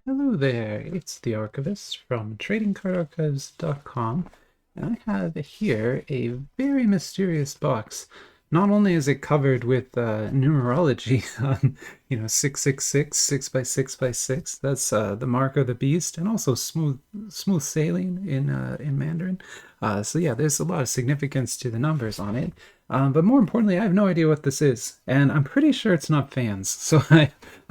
Hello there, it's the Archivist from TradingCardArchives.com, and I have here a very mysterious box. Not only is it covered with numerology, 666, 6 by 6 by 6, that's the mark of the beast, and also smooth sailing in Mandarin. So yeah, there's a lot of significance to the numbers on it. But more importantly, I have no idea what this is, and I'm pretty sure it's not fans. So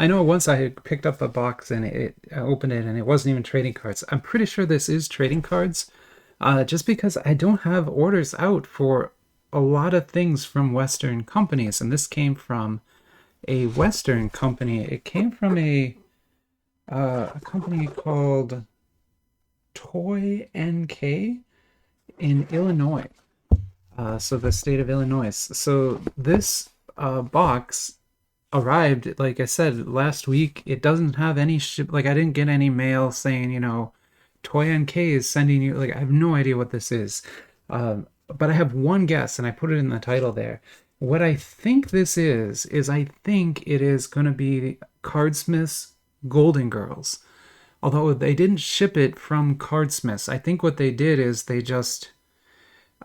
I know once I had picked up a box and I opened it and it wasn't even trading cards. I'm pretty sure this is trading cards, just because I don't have orders out for a lot of things from Western companies, and this came from a Western company. It came from a company called Toy NK in Illinois. So the state of Illinois. So this box arrived, like I said, last week. It doesn't have any ship. Like I didn't get any mail saying, Toy NK is sending you. Like I have no idea what this is. But I have one guess, and I put it in the title there. What I think this is I think it is going to be Cardsmiths Golden Girls. Although they didn't ship it from Cardsmiths, I think what they did is they just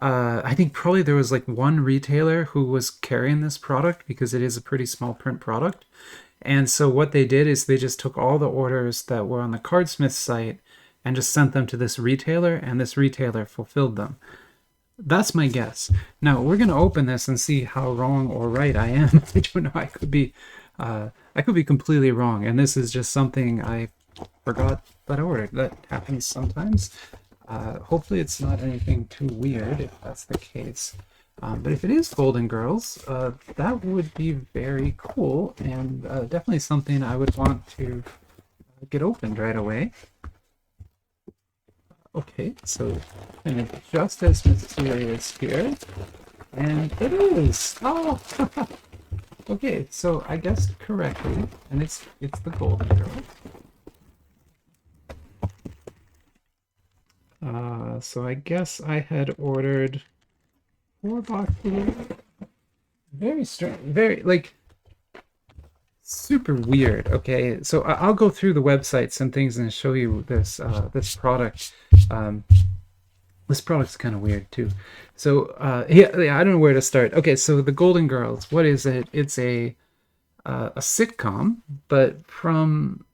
I think probably there was like one retailer who was carrying this product because it is a pretty small print product. And so what they did is they just took all the orders that were on the Cardsmith site and just sent them to this retailer, and this retailer fulfilled them. That's my guess. Now we're gonna open this and see how wrong or right I am. I don't know. I could be completely wrong, and this is just something I forgot that I ordered. That happens sometimes. Hopefully it's not anything too weird if that's the case. But if it is Golden Girls, that would be very cool, and definitely something I would want to get opened right away. Okay, so kind of just as mysterious here. And it is! Oh! Okay, so I guessed correctly, and it's the Golden Girl. So I guess I had ordered 4 boxes. Very strange, very like super weird. Okay, so I'll go through the websites and things and show you this product. Um, this product's kind of weird too. So yeah, I don't know where to start. Okay, so the Golden Girls, what is it? It's a sitcom, but from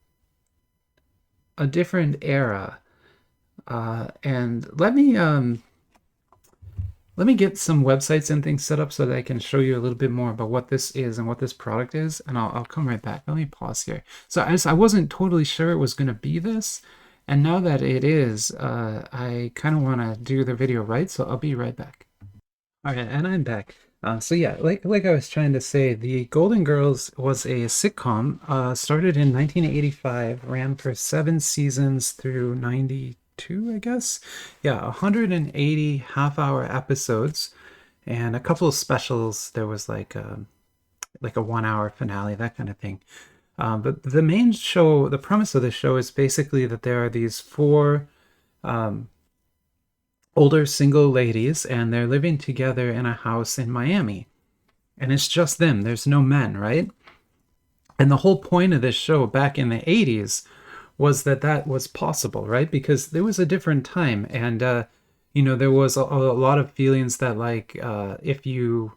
a different era. And let me get some websites and things set up so that I can show you a little bit more about what this is and what this product is, and I'll come right back. Let me pause here. So I wasn't totally sure it was going to be this, and now that it is, I kind of want to do the video right, so I'll be right back. All right, and I'm back. So yeah, like I was trying to say, the Golden Girls was a sitcom, started in 1985, ran for 7 seasons through 92, I guess. Yeah, 180 half-hour episodes, and a couple of specials. There was like a 1 hour finale, that kind of thing. But the main show, the premise of the show is basically that there are these four um, older single ladies, and they're living together in a house in Miami. And it's just them, there's no men, right? And the whole point of this show back in the 80s was that that was possible, right? Because there was a different time, and there was a lot of feelings that if you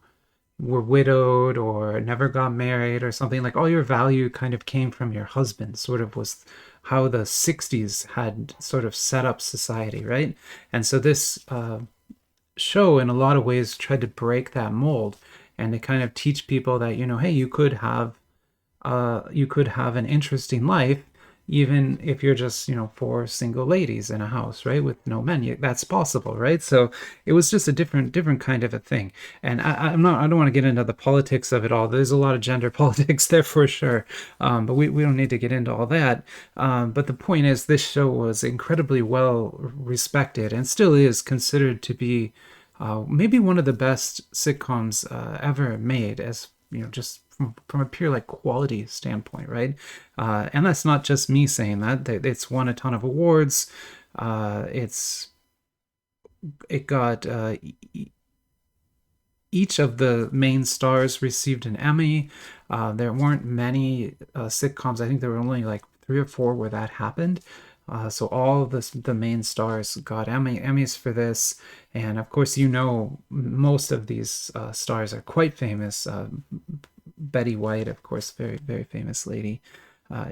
were widowed or never got married or something, like all your value kind of came from your husband, sort of was how the 60s had sort of set up society, right? And so this show in a lot of ways tried to break that mold and to kind of teach people that, hey, you could have an interesting life even if you're just, four single ladies in a house, right, with no men. That's possible, right? So it was just a different kind of a thing. And I don't want to get into the politics of it all. There's a lot of gender politics there for sure, but we don't need to get into all that. But the point is, this show was incredibly well respected and still is considered to be maybe one of the best sitcoms ever made, as just from a pure like quality standpoint, right? And that's not just me saying that. It's won a ton of awards. It got each of the main stars received an Emmy. There weren't many sitcoms. I think there were only like 3 or 4 where that happened. So all the main stars got Emmys for this, and of course most of these stars are quite famous. Betty White, of course, very famous lady,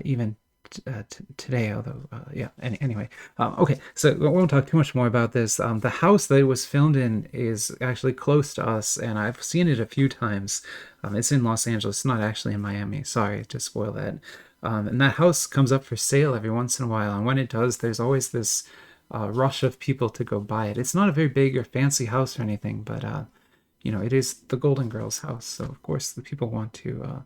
even today, although yeah. Anyway, okay, so we won't talk too much more about this. The house that it was filmed in is actually close to us, and I've seen it a few times. It's in Los Angeles, it's not actually in Miami. Sorry to spoil that. And that house comes up for sale every once in a while, and when it does, there's always this rush of people to go buy it. It's not a very big or fancy house or anything, but it is the Golden Girls house, so of course the people want to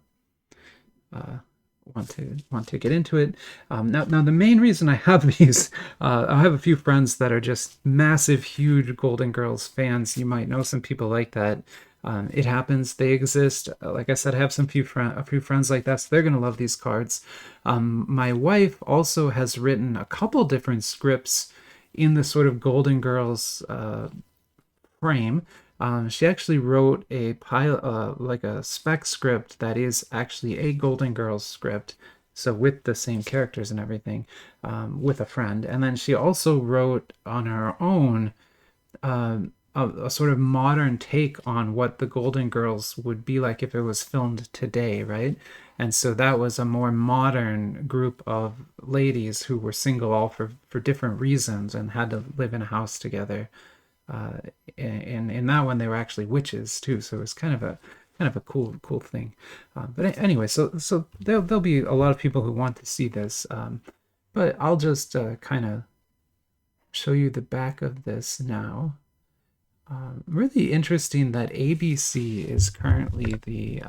get into it. Now the main reason I have these, I have a few friends that are just massive, huge Golden Girls fans. You might know some people like that. It happens. They exist. Like I said, I have a few friends like that, so they're gonna love these cards. My wife also has written a couple different scripts in the sort of Golden Girls frame. She actually wrote a pilot, like a spec script that is actually a Golden Girls script, so with the same characters and everything, with a friend. And then she also wrote on her own a sort of modern take on what the Golden Girls would be like if it was filmed today, right? And so that was a more modern group of ladies who were single all for different reasons and had to live in a house together. And in that one they were actually witches too, so it was kind of a cool thing. But anyway, so there'll be a lot of people who want to see this, but I'll just kind of show you the back of this now. Really interesting that ABC is currently the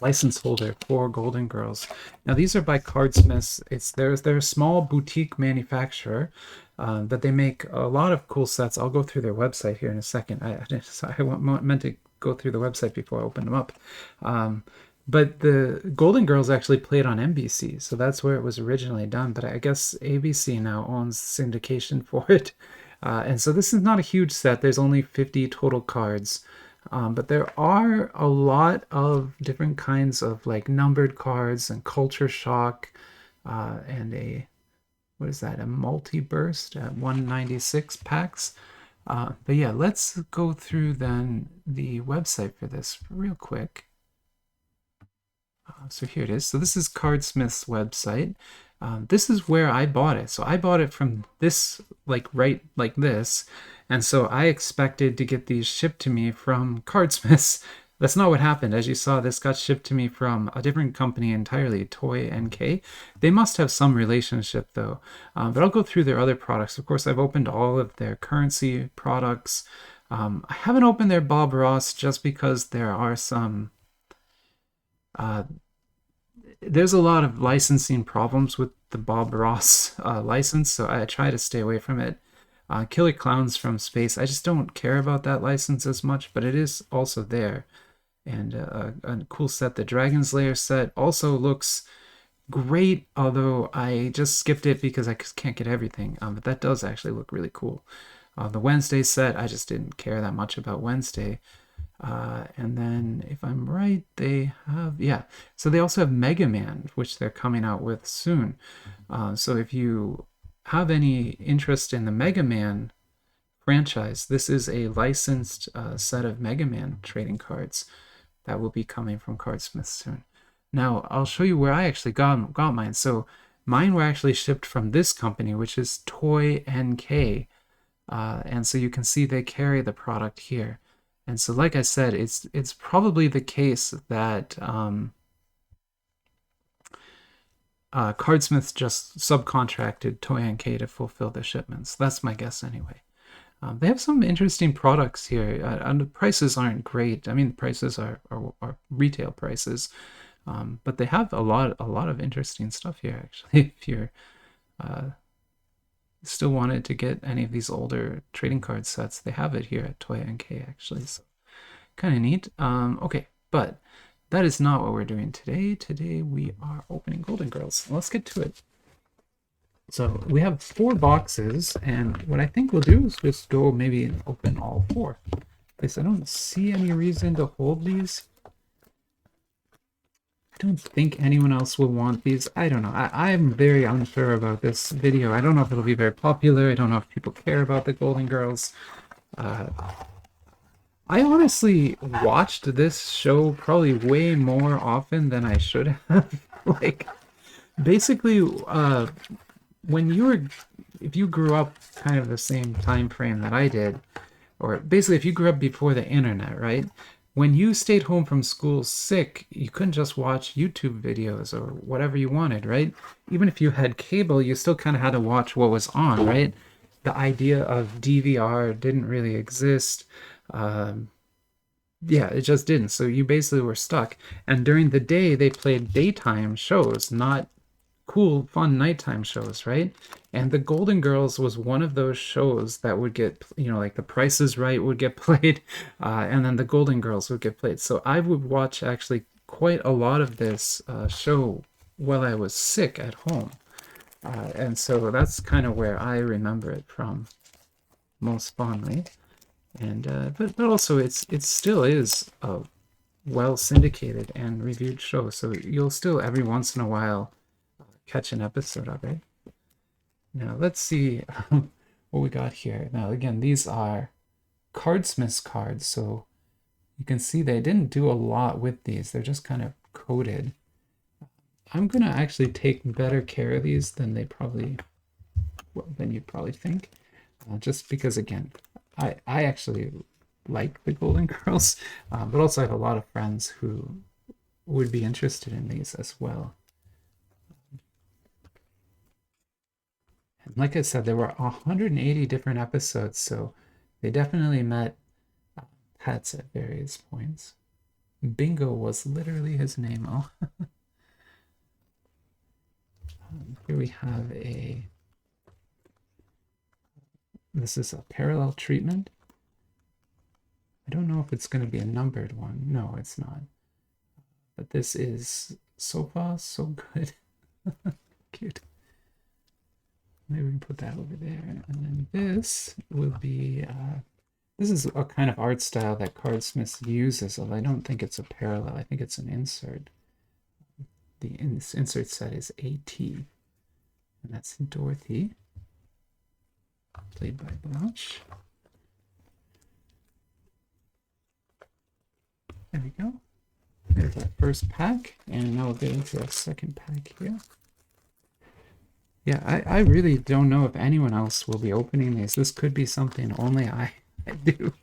license holder for Golden Girls. Now these are by Cardsmiths. They're a small boutique manufacturer, but they make a lot of cool sets. I'll go through their website here in a second. I meant to go through the website before I open them up. But the Golden Girls actually played on NBC, so that's where it was originally done. But I guess ABC now owns syndication for it. And so this is not a huge set. There's only 50 total cards. But there are a lot of different kinds of like numbered cards and culture shock, and what is that, a multi-burst at 196 packs. But yeah, let's go through then the website for this real quick. So here it is. So this is Cardsmith's website. This is where I bought it. So I bought it from this, right like this. And so I expected to get these shipped to me from Cardsmiths. That's not what happened. As you saw, this got shipped to me from a different company entirely, Toy NK. They must have some relationship though. But I'll go through their other products. Of course, I've opened all of their currency products. I haven't opened their Bob Ross just because there are some... there's a lot of licensing problems with the Bob Ross license, so I try to stay away from it. Killer Clowns from Space, I just don't care about that license as much, but it is also there. And a cool set, the Dragon's Lair set, also looks great, although I just skipped it because I can't get everything. But that does actually look really cool. The Wednesday set, I just didn't care that much about Wednesday. And then, if I'm right, they have, yeah, so they also have Mega Man, which they're coming out with soon. So if you have any interest in the Mega Man franchise, this is a licensed set of Mega Man trading cards that will be coming from Cardsmith soon. Now, I'll show you where I actually got mine. So mine were actually shipped from this company, which is Toy NK. And so you can see they carry the product here. And so, like I said, it's probably the case that Cardsmith just subcontracted Toy NK to fulfill the shipments. That's my guess anyway. They have some interesting products here, and the prices aren't great. I mean, the prices are retail prices, but they have a lot of interesting stuff here. Actually, if you're still wanted to get any of these older trading card sets, they have it here at Toy NK actually, so kind of neat. Okay, but that is not what we're doing today. Today we are opening Golden Girls. Let's get to it. So we have 4 boxes, and what I think we'll do is just go maybe and open all 4. Because I don't see any reason to hold these don't think anyone else will want these. I don't know. I'm very unsure about this video. I don't know if it'll be very popular. I don't know if people care about the Golden Girls. I honestly watched this show probably way more often than I should have. Like, basically, when you were, if you grew up kind of the same time frame that I did, or basically if you grew up before the internet, right? When you stayed home from school sick, you couldn't just watch YouTube videos or whatever you wanted, right? Even if you had cable, you still kind of had to watch what was on, right? The idea of DVR didn't really exist. Yeah, it just didn't. So you basically were stuck. And during the day, they played daytime shows, not cool, fun nighttime shows, right? And the Golden Girls was one of those shows that would get, you know, like The Price is Right would get played, and then the Golden Girls would get played. So I would watch actually quite a lot of this show while I was sick at home. And so that's kind of where I remember it from most fondly. And but also it still is a well syndicated and reviewed show, so you'll still every once in a while catch an episode of it. Now let's see what we got here. Now again, these are Cardsmiths cards, so you can see they didn't do a lot with these. They're just kind of coated. I'm gonna actually take better care of these than they probably, well, than you probably think, just because again, I actually like the Golden Girls, but also I have a lot of friends who would be interested in these as well. And like I said, there were 180 different episodes, so they definitely met pets at various points. Bingo was literally his name. Oh. Here we have this is a parallel treatment. I don't know if it's going to be a numbered one. No, it's not. But this is so far so good. Cute. Maybe we can put that over there. And then this will be, this is a kind of art style that Cardsmiths uses, although I don't think it's a parallel. I think it's an insert. The insert set is AT. And that's Dorothy, played by Blanche. There we go. There's our first pack, and now we'll get into our second pack here. Yeah, I really don't know if anyone else will be opening these. This could be something only I do,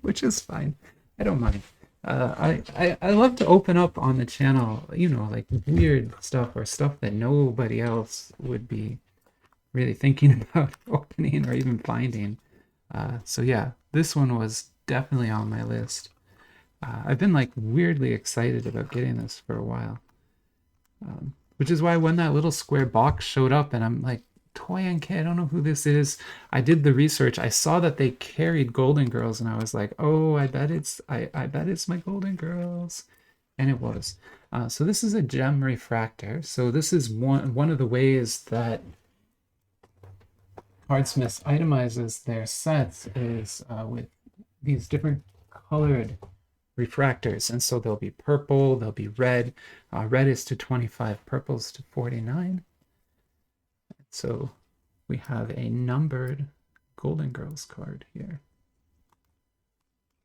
which is fine. I don't mind. I love to open up on the channel, you know, like weird stuff or stuff that nobody else would be really thinking about opening or even finding. So yeah, this one was definitely on my list. I've been like weirdly excited about getting this for a while. Which is why when that little square box showed up and I'm like, Toy NK, I don't know who this is. I did the research. I saw that they carried Golden Girls and I was like, oh, I bet it's my Golden Girls. And it was. So this is a gem refractor. So this is one of the ways that Cardsmiths itemizes their sets is with these different colored refractors, and so there'll be purple, there'll be red. Red is to 25, purple's to 49. So we have a numbered Golden Girls card here,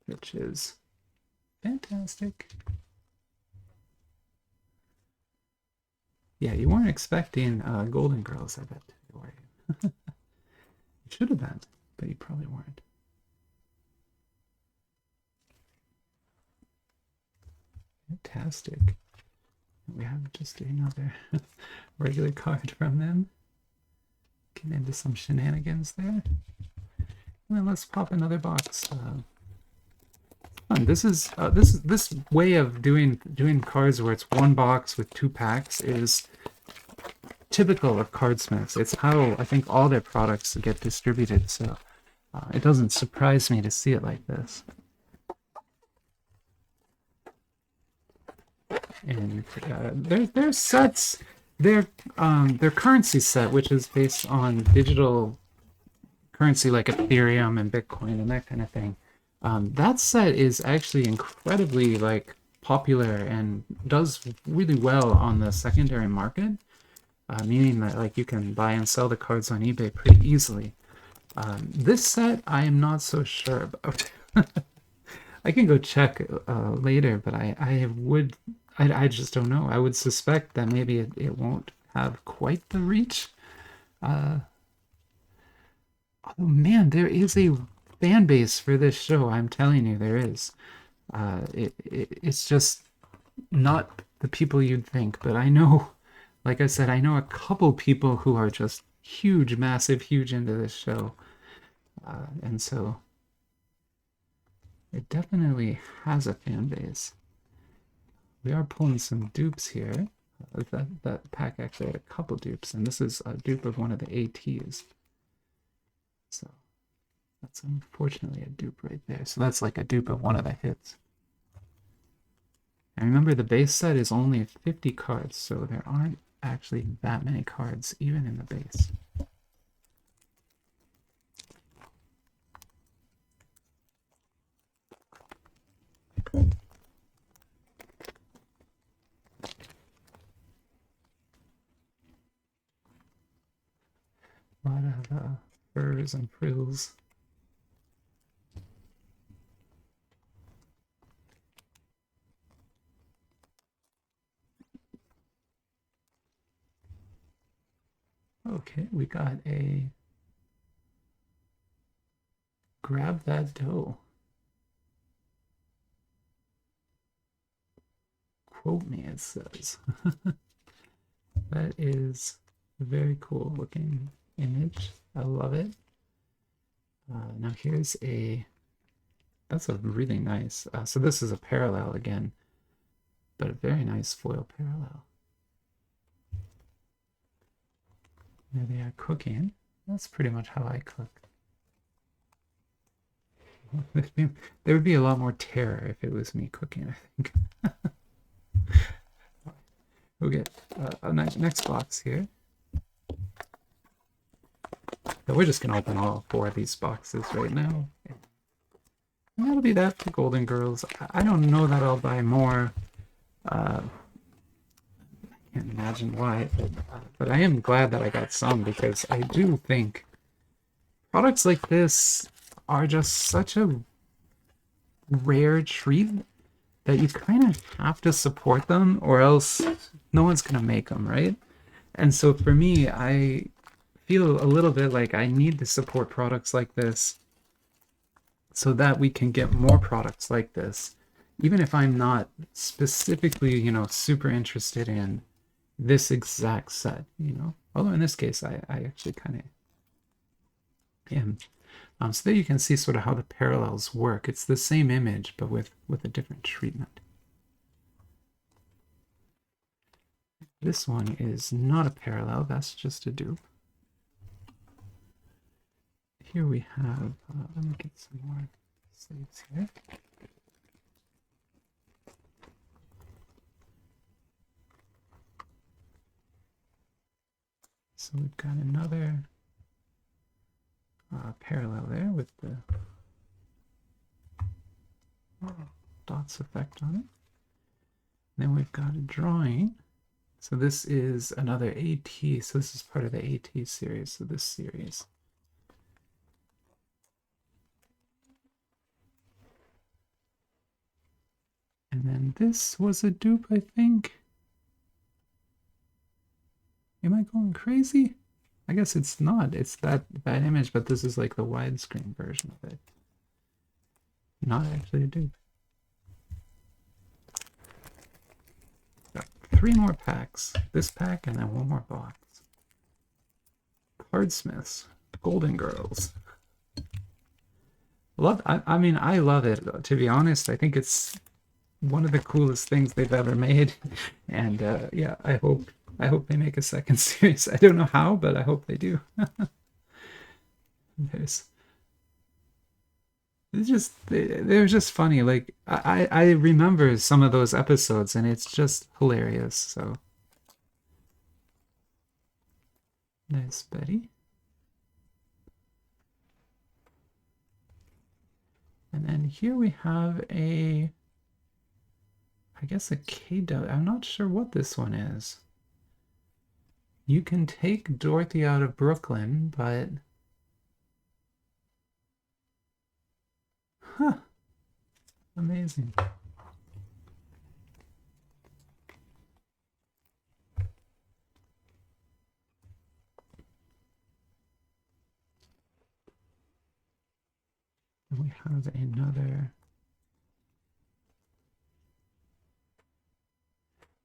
which is fantastic. Yeah, you weren't expecting Golden Girls, I bet, were you? You should have been, but you probably weren't. Fantastic. We have just another regular card from them. Getting into some shenanigans there. And then let's pop another box. Fun. This way of doing cards where it's one box with two packs is typical of Cardsmiths. It's how I think all their products get distributed. So it doesn't surprise me to see it like this. And their sets, their currency set, which is based on digital currency like Ethereum and Bitcoin and that kind of thing. That set is actually incredibly like popular and does really well on the secondary market, meaning that like you can buy and sell the cards on eBay pretty easily. This set I am not so sure about. I can go check later, but I just don't know. I would suspect that maybe it won't have quite the reach. Oh man, there is a fan base for this show. I'm telling you, there is. It's just not the people you'd think, but I know, like I said, I know a couple people who are just huge, massive, huge into this show. And so it definitely has a fan base. We are pulling some dupes here. That pack actually had a couple dupes, and this is a dupe of one of the ATs. So that's unfortunately a dupe right there. So that's like a dupe of one of the hits. And remember, the base set is only 50 cards, so there aren't actually that many cards even in the base. A lot of furs and frills. Okay, we got a grab that dough. Quote me, it says. That is a very cool looking image. I love it. Now here's that's a really nice, so this is a parallel again, but a very nice foil parallel. There they are cooking. That's pretty much how I cook. There would be a lot more terror if it was me cooking, I think. We'll get a next box here. So we're just going to open all 4 of these boxes right now. And that'll be that for Golden Girls. I don't know that I'll buy more. I can't imagine why, but I am glad that I got some, because I do think products like this are just such a rare treat that you kind of have to support them, or else no one's going to make them, right? And so for me, I feel a little bit like I need to support products like this so that we can get more products like this, even if I'm not specifically, you know, super interested in this exact set, you know. Although in this case, I actually kind of am. So there you can see sort of how the parallels work. It's the same image, but with a different treatment. This one is not a parallel, that's just a dupe. Here we have, let me get some more sleeves here. So we've got another parallel there with the dots effect on it. Then we've got a drawing. So this is another AT. So this is part of the AT series. So this series. And then this was a dupe, I think. Am I going crazy? I guess it's not. It's that image, but this is like the widescreen version of it. Not actually a dupe. Got 3 more packs. This pack and then 1 more box. Cardsmiths, Golden Girls. I mean, I love it. To be honest, I think it's one of the coolest things they've ever made. And yeah, I hope they make a second series. I don't know how, but I hope they do. They're just funny. Like I remember some of those episodes, and it's just hilarious. So nice, Betty. And then here we have a I guess a KW. I'm not sure what this one is. You can take Dorothy out of Brooklyn, but... Huh. Amazing. And we have another...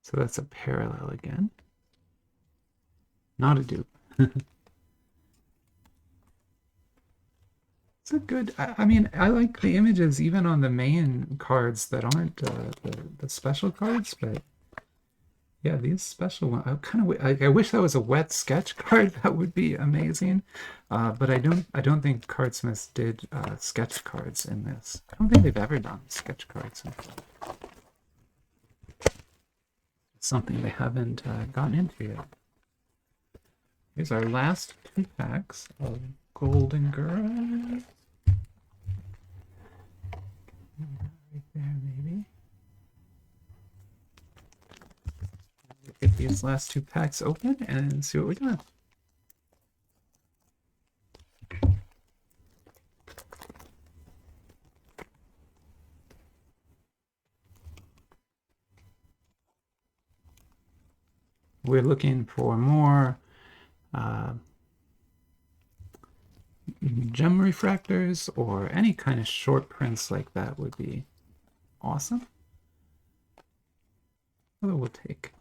So that's a parallel again. Not a dupe. It's a good... I mean, I like the images even on the main cards that aren't the special cards, but yeah, these special ones, I wish that was a wet sketch card. That would be amazing. But I don't think Cardsmiths did sketch cards in this. I don't think they've ever done sketch cards. It's something they haven't gotten into yet. Here's our last 2 packs of Golden Girls. Right there, maybe. Get these last 2 packs open and see what we got. We're looking for more gem refractors, or any kind of short prints like that would be awesome. Although we'll take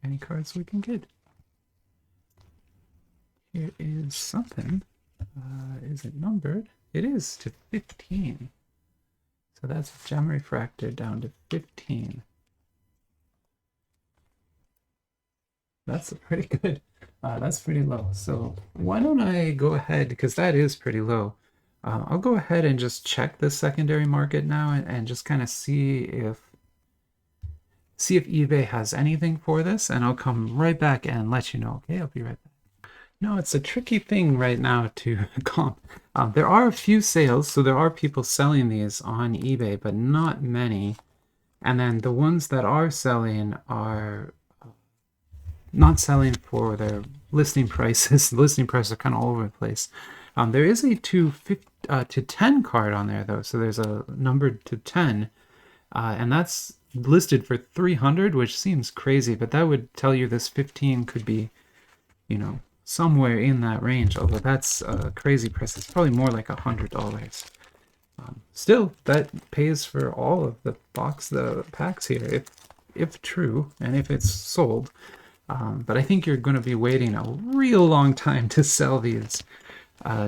any cards we can get. Here is something. Is it numbered? It is to 15. So that's gem refractor down to 15. That's pretty good. That's pretty low. So why don't I go ahead, because that is pretty low. I'll go ahead and just check the secondary market now and just kind of see if eBay has anything for this, and I'll come right back and let you know. Okay, I'll be right back. No, it's a tricky thing right now to comp. There are a few sales, so there are people selling these on eBay, but not many. And then the ones that are selling are not selling for their listing prices. The listing prices are kind of all over the place. There is a to 10 card on there though, so there's a numbered to 10, and that's listed for 300, which seems crazy, but that would tell you this 15 could be, you know, somewhere in that range. Although that's a crazy price. It's probably more like $100. Still, that pays for all of the packs here, if true, and if it's sold. But I think you're going to be waiting a real long time to sell these,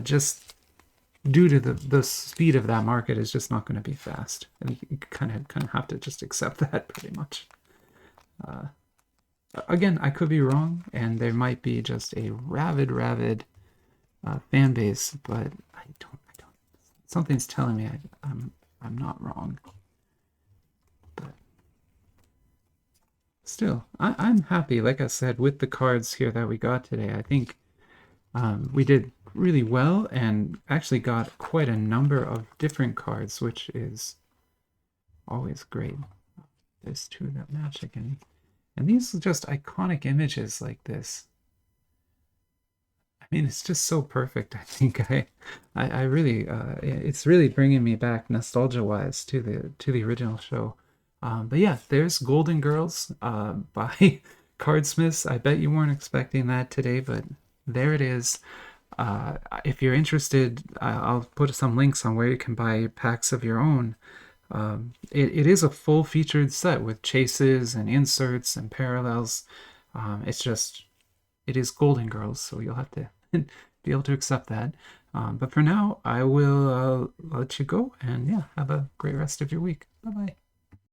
just due to the speed of that market is just not going to be fast, and you kind of have to just accept that pretty much. Again, I could be wrong, and there might be just a rabid fan base, but I don't. Something's telling me I'm not wrong. But still, I'm happy, like I said, with the cards here that we got today. I think we did really well and actually got quite a number of different cards, which is always great. There's 2 that match again. And these are just iconic images like this. I mean, it's just so perfect. I think I really, it's really bringing me back nostalgia-wise to the original show. But yeah, there's Golden Girls by Cardsmiths. I bet you weren't expecting that today, but there it is. If you're interested, I'll put some links on where you can buy packs of your own. It is a full featured set with chases and inserts and parallels. It is Golden Girls, so you'll have to be able to accept that. But for now, I will let you go, and yeah, have a great rest of your week. Bye-bye.